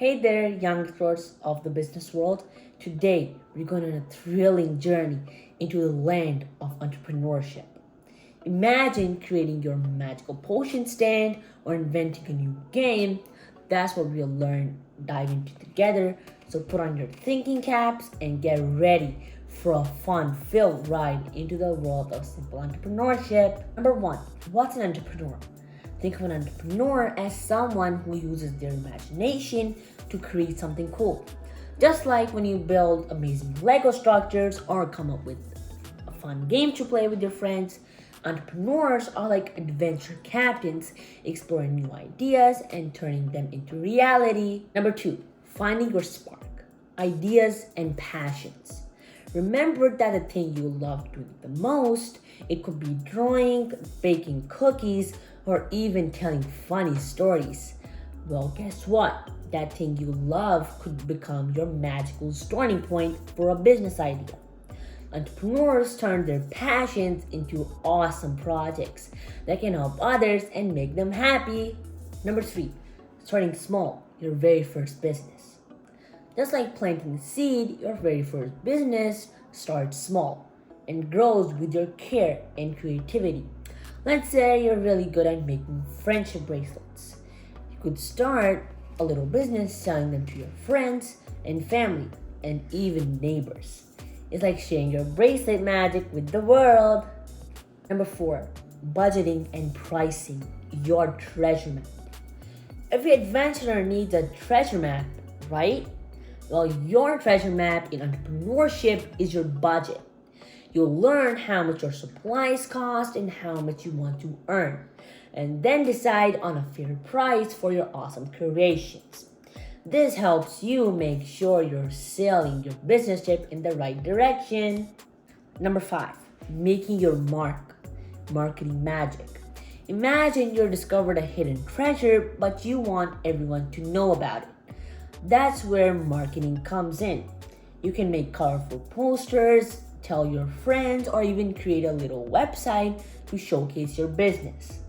Hey there, young explorers of the business world. Today, we're going on a thrilling journey into the land of entrepreneurship. Imagine creating your magical potion stand or inventing a new game. That's what we'll dive into together. So put on your thinking caps and get ready for a fun-filled ride into the world of simple entrepreneurship. Number one, what's an entrepreneur? Think of an entrepreneur as someone who uses their imagination to create something cool. Just like when you build amazing Lego structures or come up with a fun game to play with your friends, entrepreneurs are like adventure captains exploring new ideas and turning them into reality. Number two, finding your spark, ideas, and passions. Remember that the thing you love doing the most, it could be drawing, baking cookies, or even telling funny stories. Well, guess what? That thing you love could become your magical starting point for a business idea. Entrepreneurs turn their passions into awesome projects that can help others and make them happy. Number three, starting small, your very first business. Just like planting a seed, your very first business starts small and grows with your care and creativity. Let's say you're really good at making friendship bracelets. You could start a little business selling them to your friends and family and even neighbors. It's like sharing your bracelet magic with the world. Number four, budgeting and pricing your treasure map. Every adventurer needs a treasure map, right? Well, your treasure map in entrepreneurship is your budget. You'll learn how much your supplies cost and how much you want to earn, and then decide on a fair price for your awesome creations. This helps you make sure you're sailing your business ship in the right direction. Number five, making your mark, marketing magic. Imagine you discovered a hidden treasure, but you want everyone to know about it. That's where marketing comes in. You can make colorful posters, tell your friends, or even create a little website to showcase your business.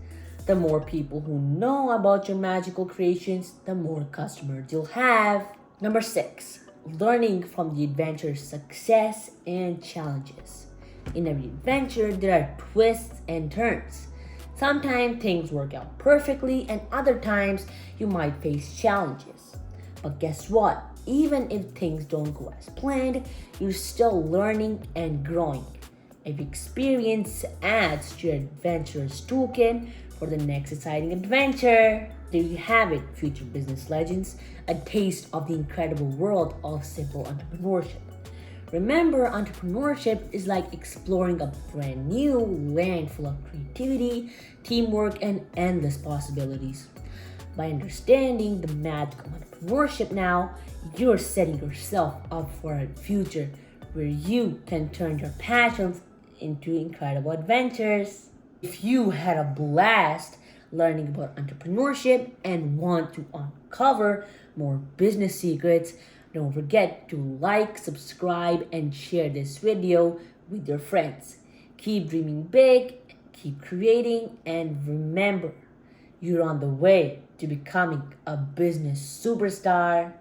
The more people who know about your magical creations, the more customers you'll have. Number six, learning from the adventure's success and challenges. In every adventure, there are twists and turns. Sometimes things work out perfectly, and other times you might face challenges. But guess what? Even if things don't go as planned, you're still learning and growing. Every experience adds to your adventurer's toolkit for the next exciting adventure. There you have it, future business legends, a taste of the incredible world of simple entrepreneurship. Remember, entrepreneurship is like exploring a brand new land full of creativity, teamwork, and endless possibilities. By understanding the magic of entrepreneurship now, you're setting yourself up for a future where you can turn your passions into incredible adventures. If you had a blast learning about entrepreneurship and want to uncover more business secrets, don't forget to like, subscribe, and share this video with your friends. Keep dreaming big, keep creating, and remember, you're on the way to becoming a business superstar.